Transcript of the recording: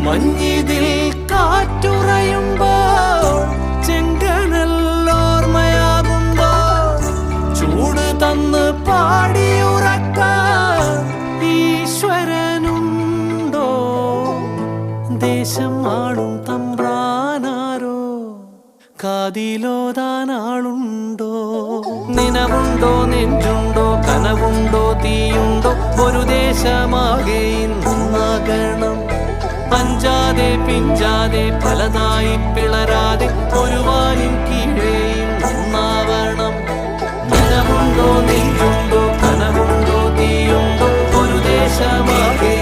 മഞ്ഞിതിൽ കാറ്റുറയുമ്പോൾ ചെങ്കനല്ലോർമ്മയാകുമ്പോൾ ചൂട് തന്ന് പാടിയുറക്കാൻ ഈശ്വരനുണ്ടോ? ദേശം ആളും തമ്പ്രാനാരോ കാതിലോതാനാളുണ്ടോ? നിനവുണ്ടോ, നെഞ്ചുണ്ടോ, കനവുണ്ടോ, തീയുണ്ടോ? ഒരു ദേശമാകെ ഇന്നാകണം. അഞ്ചാതെ പിഞ്ചാതെ പലതായി പിളരാതെ ഒരു വാനിൻ കീഴേ ഒന്നാവണം. നിനവുണ്ടോ, നെഞ്ചുണ്ടോ, കനവുണ്ടോ, തീയുണ്ടോ? ഒരു ദേശമാകെ